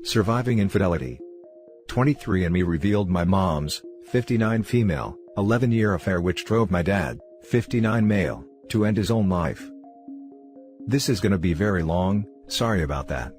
Surviving infidelity. 23andMe revealed my mom's, 59 female, 11-year affair which drove my dad, 59 male, to end his own life. This is gonna be very long, sorry about that.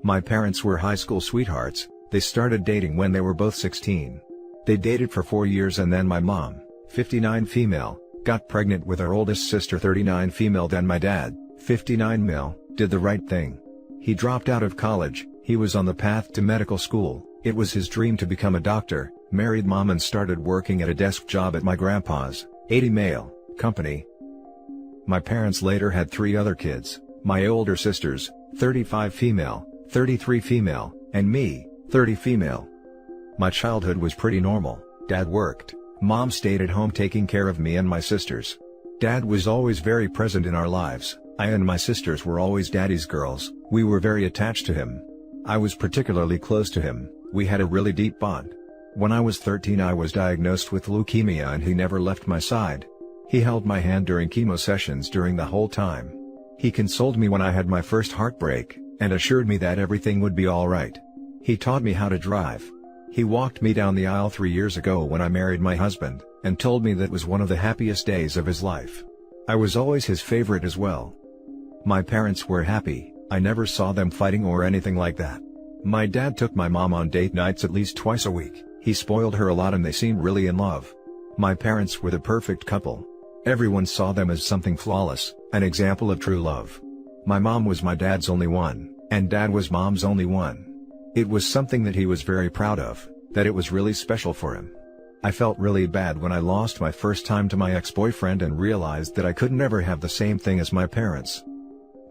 My parents were high school sweethearts. They started dating when they were both 16. They dated for 4 years and then my mom, 59 female, got pregnant with our oldest sister 39 female. Then my dad, 59 male, did the right thing. He dropped out of college. He was on the path to medical school. It was his dream to become a doctor, married mom and started working at a desk job at my grandpa's, 80 male, company. My parents later had 3 other kids, my older sisters, 35 female, 33 female, and me, 30 female. My childhood was pretty normal. Dad worked, mom stayed at home taking care of me and my sisters. Dad was always very present in our lives. I and my sisters were always daddy's girls. We were very attached to him. I was particularly close to him. We had a really deep bond. When I was 13 I was diagnosed with leukemia and he never left my side. He held my hand during chemo sessions during the whole time. He consoled me when I had my first heartbreak, and assured me that everything would be alright. He taught me how to drive. He walked me down the aisle 3 years ago when I married my husband, and told me that was one of the happiest days of his life. I was always his favorite as well. My parents were happy. I never saw them fighting or anything like that. My dad took my mom on date nights at least twice a week. He spoiled her a lot and they seemed really in love. My parents were the perfect couple. Everyone saw them as something flawless, an example of true love. My mom was my dad's only one, and dad was mom's only one. It was something that he was very proud of, that it was really special for him. I felt really bad when I lost my first time to my ex-boyfriend and realized that I could never have the same thing as my parents.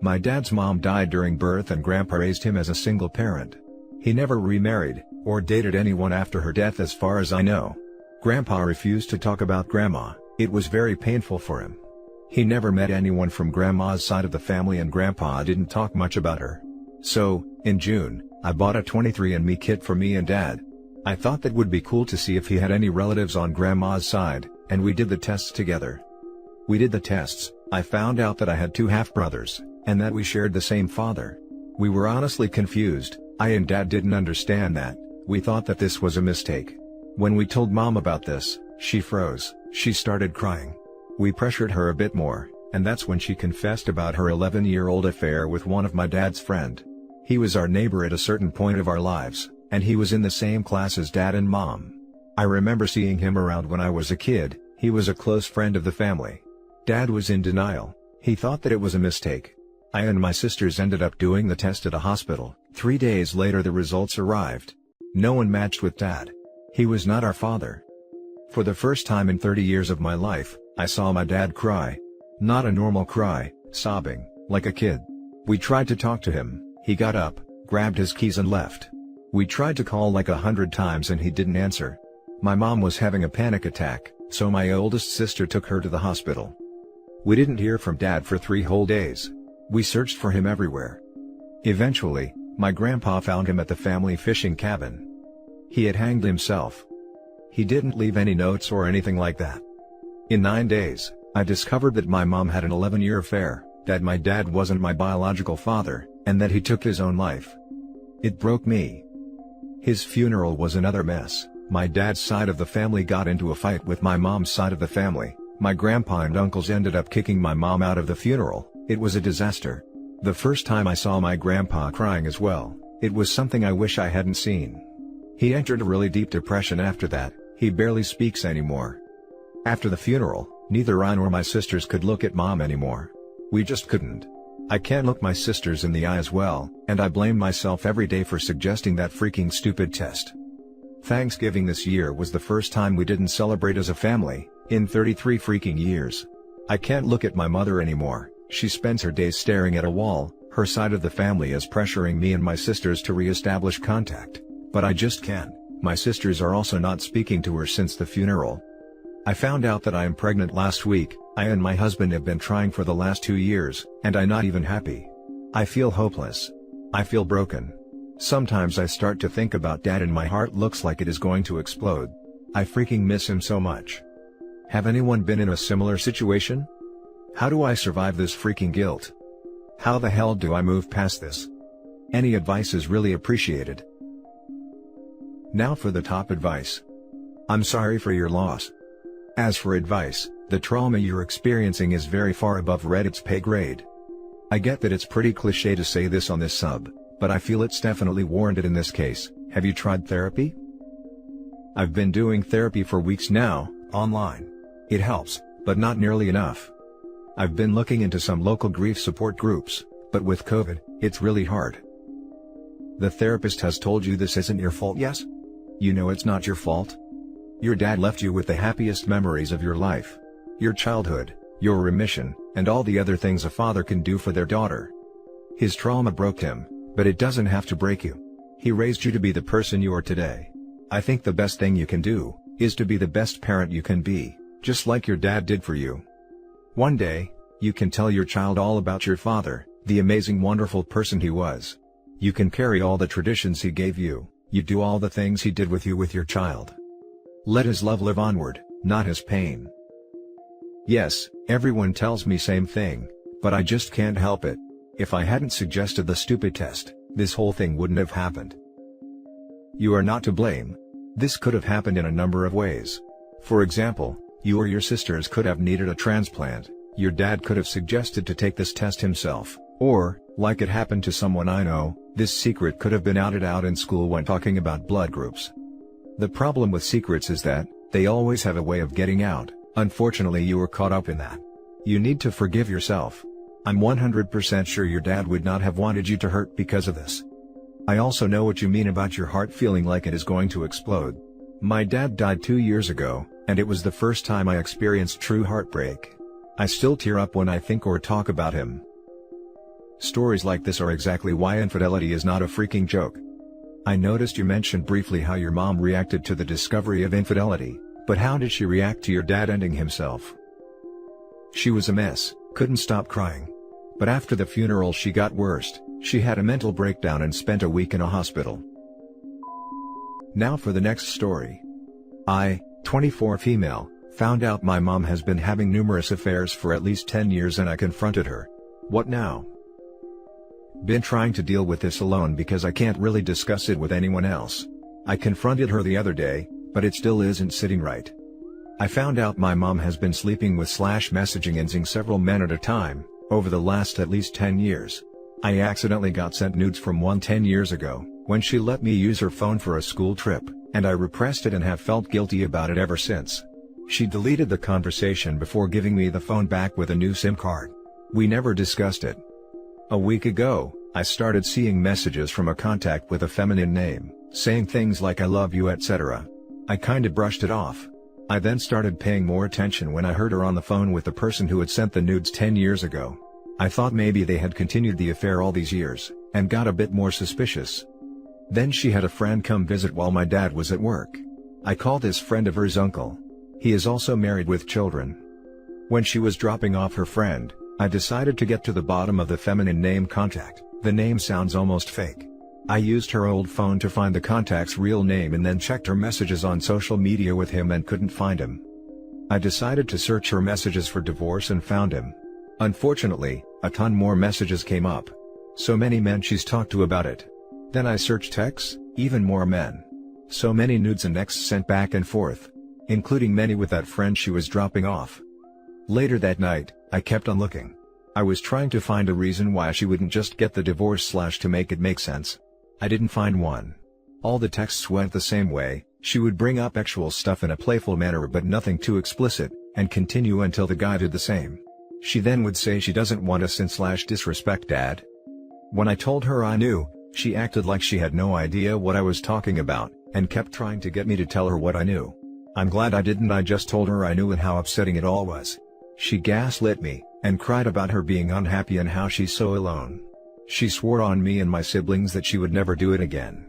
My dad's mom died during birth and grandpa raised him as a single parent. He never remarried, or dated anyone after her death as far as I know. Grandpa refused to talk about grandma. It was very painful for him. He never met anyone from grandma's side of the family and grandpa didn't talk much about her. So, in June, I bought a 23andMe kit for me and dad. I thought that would be cool to see if he had any relatives on grandma's side, and we did the tests together. We did the tests. I found out that I had 2 half-brothers, and that we shared the same father. We were honestly confused. I and dad didn't understand that. We thought that this was a mistake. When we told mom about this, she froze. She started crying. We pressured her a bit more, and that's when she confessed about her 11-year-old affair with one of my dad's friend. He was our neighbor at a certain point of our lives, and he was in the same class as dad and mom. I remember seeing him around when I was a kid. He was a close friend of the family. Dad was in denial. He thought that it was a mistake. I and my sisters ended up doing the test at a hospital. 3 days later the results arrived. No one matched with dad. He was not our father. For the first time in 30 years of my life, I saw my dad cry. Not a normal cry, sobbing, like a kid. We tried to talk to him. He got up, grabbed his keys and left. We tried to call like 100 times and he didn't answer. My mom was having a panic attack, so my oldest sister took her to the hospital. We didn't hear from dad for 3 whole days. We searched for him everywhere. Eventually, my grandpa found him at the family fishing cabin. He had hanged himself. He didn't leave any notes or anything like that. In 9 days, I discovered that my mom had an 11-year affair, that my dad wasn't my biological father, and that he took his own life. It broke me. His funeral was another mess. My dad's side of the family got into a fight with my mom's side of the family. My grandpa and uncles ended up kicking my mom out of the funeral. It was a disaster. The first time I saw my grandpa crying as well, it was something I wish I hadn't seen. He entered a really deep depression after that. He barely speaks anymore. After the funeral, neither I nor my sisters could look at mom anymore. We just couldn't. I can't look my sisters in the eye as well, and I blame myself every day for suggesting that freaking stupid test. Thanksgiving this year was the first time we didn't celebrate as a family, in 33 freaking years. I can't look at my mother anymore. She spends her days staring at a wall. Her side of the family is pressuring me and my sisters to re-establish contact. But I just can't. My sisters are also not speaking to her since the funeral. I found out that I am pregnant last week. I and my husband have been trying for the last 2 years, and I'm not even happy. I feel hopeless. I feel broken. Sometimes I start to think about dad and my heart looks like it is going to explode. I freaking miss him so much. Have anyone been in a similar situation? How do I survive this freaking guilt? How the hell do I move past this? Any advice is really appreciated. Now for the top advice. I'm sorry for your loss. As for advice, the trauma you're experiencing is very far above Reddit's pay grade. I get that it's pretty cliche to say this on this sub, but I feel it's definitely warranted in this case. Have you tried therapy? I've been doing therapy for weeks now, online. It helps, but not nearly enough. I've been looking into some local grief support groups, but with COVID, it's really hard. The therapist has told you this isn't your fault, yes? You know it's not your fault. Your dad left you with the happiest memories of your life. Your childhood, your remission, and all the other things a father can do for their daughter. His trauma broke him, but it doesn't have to break you. He raised you to be the person you are today. I think the best thing you can do, is to be the best parent you can be, just like your dad did for you. One day, you can tell your child all about your father, the amazing wonderful person he was. You can carry all the traditions he gave you, you do all the things he did with you with your child. Let his love live onward, not his pain. Yes, everyone tells me same thing, but I just can't help it. If I hadn't suggested the stupid test, this whole thing wouldn't have happened. You are not to blame. This could have happened in a number of ways. For example, you or your sisters could have needed a transplant, your dad could have suggested to take this test himself, or, like it happened to someone I know, this secret could have been outed out in school when talking about blood groups. The problem with secrets is that, they always have a way of getting out. Unfortunately, you were caught up in that. You need to forgive yourself. I'm 100% sure your dad would not have wanted you to hurt because of this. I also know what you mean about your heart feeling like it is going to explode. My dad died 2 years ago, and it was the first time I experienced true heartbreak. I still tear up when I think or talk about him. Stories like this are exactly why infidelity is not a freaking joke. I noticed you mentioned briefly how your mom reacted to the discovery of infidelity, but how did she react to your dad ending himself? She was a mess, couldn't stop crying. But after the funeral she got worse, she had a mental breakdown and spent a week in a hospital. Now for the next story. I, 24 female, found out my mom has been having numerous affairs for at least 10 years and I confronted her. What now? Been trying to deal with this alone because I can't really discuss it with anyone else. I confronted her the other day, but it still isn't sitting right. I found out my mom has been sleeping with / messaging and seeing several men at a time, over the last at least 10 years. I accidentally got sent nudes from one 10 years ago, when she let me use her phone for a school trip, and I repressed it and have felt guilty about it ever since. She deleted the conversation before giving me the phone back with a new SIM card. We never discussed it. A week ago, I started seeing messages from a contact with a feminine name, saying things like I love you etc. I kinda brushed it off. I then started paying more attention when I heard her on the phone with the person who had sent the nudes 10 years ago. I thought maybe they had continued the affair all these years, and got a bit more suspicious. Then she had a friend come visit while my dad was at work. I call this friend of hers uncle. He is also married with children. When she was dropping off her friend, I decided to get to the bottom of the feminine name contact. The name sounds almost fake. I used her old phone to find the contact's real name and then checked her messages on social media with him and couldn't find him. I decided to search her messages for divorce and found him. Unfortunately, a ton more messages came up. So many men she's talked to about it. Then I searched texts, even more men. So many nudes and texts sent back and forth, including many with that friend she was dropping off. Later that night, I kept on looking. I was trying to find a reason why she wouldn't just get the divorce / to make it make sense. I didn't find one. All the texts went the same way. She would bring up actual stuff in a playful manner but nothing too explicit, and continue until the guy did the same. She then would say she doesn't want us in / disrespect dad. When I told her I knew, she acted like she had no idea what I was talking about, and kept trying to get me to tell her what I knew. I'm glad I didn't. I just told her I knew and how upsetting it all was. She gaslit me, and cried about her being unhappy and how she's so alone. She swore on me and my siblings that she would never do it again.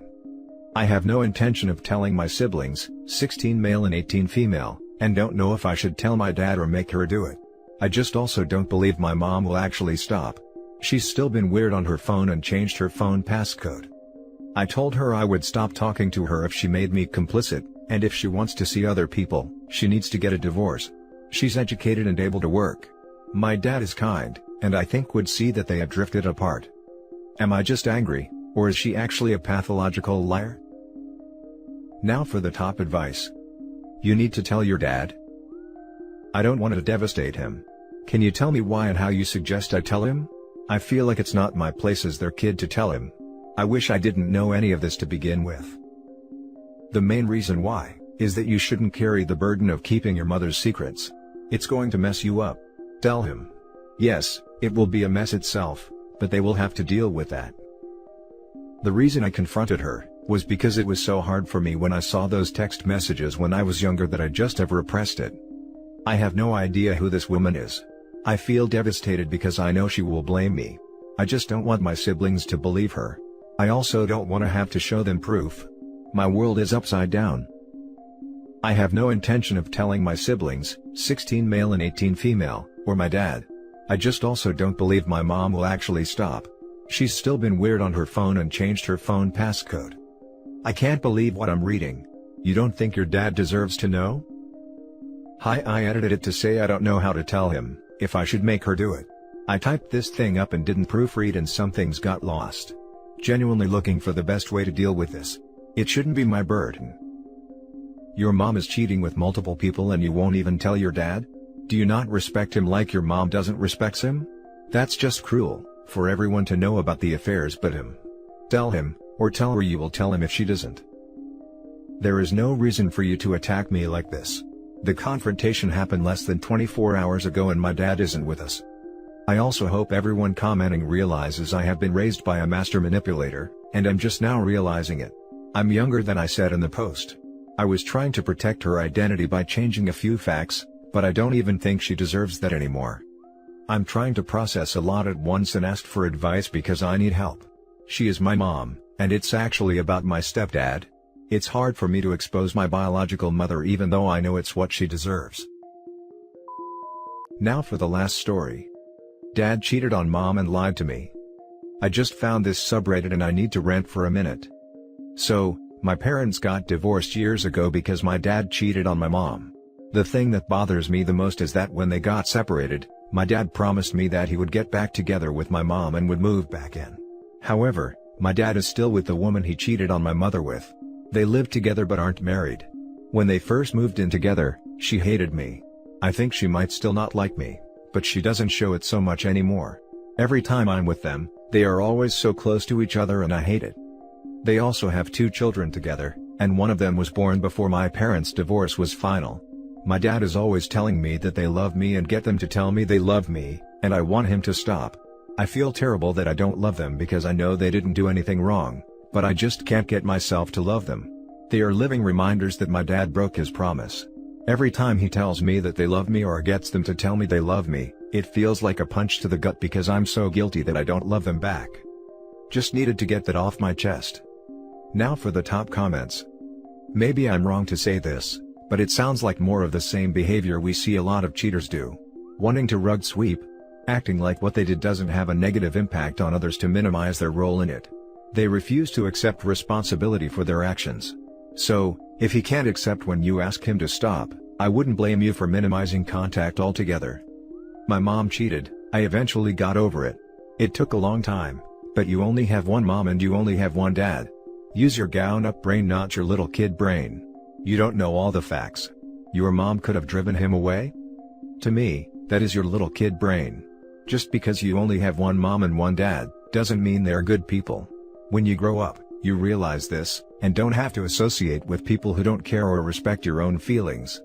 I have no intention of telling my siblings, 16 male and 18 female, and don't know if I should tell my dad or make her do it. I just also don't believe my mom will actually stop. She's still been weird on her phone and changed her phone passcode. I told her I would stop talking to her if she made me complicit, and if she wants to see other people, she needs to get a divorce. She's educated and able to work. My dad is kind, and I think would see that they have drifted apart. Am I just angry? Or is she actually a pathological liar? Now for the top advice. You need to tell your dad. I don't want to devastate him. Can you tell me why and how you suggest I tell him? I feel like it's not my place as their kid to tell him. I wish I didn't know any of this to begin with. The main reason why is that you shouldn't carry the burden of keeping your mother's secrets. It's going to mess you up. Tell him. Yes, it will be a mess itself, but they will have to deal with that. The reason I confronted her was because it was so hard for me when I saw those text messages when I was younger that I just have repressed it. I have no idea who this woman is. I feel devastated because I know she will blame me. I just don't want my siblings to believe her. I also don't want to have to show them proof. My world is upside down. I have no intention of telling my siblings, 16 male and 18 female, or my dad. I just also don't believe my mom will actually stop. She's still been weird on her phone and changed her phone passcode. I can't believe what I'm reading. You don't think your dad deserves to know? Hi, I edited it to say I don't know how to tell him, if I should make her do it. I typed this thing up and didn't proofread and some things got lost. Genuinely looking for the best way to deal with this. It shouldn't be my burden. Your mom is cheating with multiple people and you won't even tell your dad? Do you not respect him like your mom doesn't respect him? That's just cruel, for everyone to know about the affairs but him. Tell him, or tell her you will tell him if she doesn't. There is no reason for you to attack me like this. The confrontation happened less than 24 hours ago and my dad isn't with us. I also hope everyone commenting realizes I have been raised by a master manipulator, and I'm just now realizing it. I'm younger than I said in the post. I was trying to protect her identity by changing a few facts, but I don't even think she deserves that anymore. I'm trying to process a lot at once and asked for advice because I need help. She is my mom, and it's actually about my stepdad. It's hard for me to expose my biological mother even though I know it's what she deserves. Now for the last story. Dad cheated on mom and lied to me. I just found this subreddit and I need to rant for a minute. So, my parents got divorced years ago because my dad cheated on my mom. The thing that bothers me the most is that when they got separated, my dad promised me that he would get back together with my mom and would move back in. However, my dad is still with the woman he cheated on my mother with. They live together but aren't married. When they first moved in together, she hated me. I think she might still not like me, but she doesn't show it so much anymore. Every time I'm with them, they are always so close to each other and I hate it. They also have 2 children together, and one of them was born before my parents' divorce was final. My dad is always telling me that they love me and get them to tell me they love me, and I want him to stop. I feel terrible that I don't love them because I know they didn't do anything wrong, but I just can't get myself to love them. They are living reminders that my dad broke his promise. Every time he tells me that they love me or gets them to tell me they love me, it feels like a punch to the gut because I'm so guilty that I don't love them back. Just needed to get that off my chest. Now for the top comments. Maybe I'm wrong to say this, but it sounds like more of the same behavior we see a lot of cheaters do. Wanting to rug sweep. Acting like what they did doesn't have a negative impact on others to minimize their role in it. They refuse to accept responsibility for their actions. So, if he can't accept when you ask him to stop, I wouldn't blame you for minimizing contact altogether. My mom cheated, I eventually got over it. It took a long time, but you only have one mom and you only have one dad. Use your grown-up brain, not your little kid brain. You don't know all the facts. Your mom could have driven him away? To me, that is your little kid brain. Just because you only have one mom and one dad, doesn't mean they're good people. When you grow up, you realize this, and don't have to associate with people who don't care or respect your own feelings.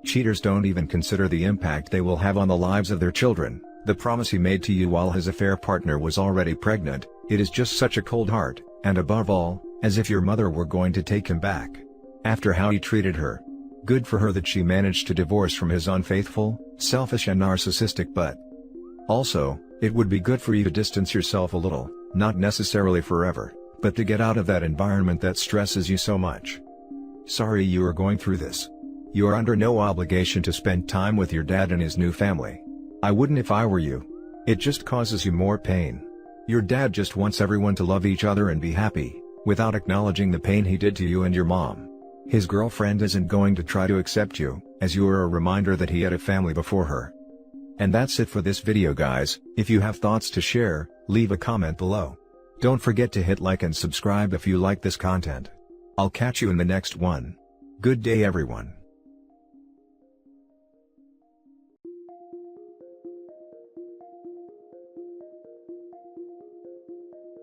Cheaters don't even consider the impact they will have on the lives of their children. The promise he made to you while his affair partner was already pregnant, it is just such a cold heart, and above all, as if your mother were going to take him back. After how he treated her. Good for her that she managed to divorce from his unfaithful, selfish and narcissistic butt. Also, it would be good for you to distance yourself a little, not necessarily forever, but to get out of that environment that stresses you so much. Sorry you are going through this. You are under no obligation to spend time with your dad and his new family. I wouldn't if I were you. It just causes you more pain. Your dad just wants everyone to love each other and be happy, without acknowledging the pain he did to you and your mom. His girlfriend isn't going to try to accept you, as you are a reminder that he had a family before her. And that's it for this video guys. If you have thoughts to share, leave a comment below. Don't forget to hit like and subscribe if you like this content. I'll catch you in the next one. Good day everyone.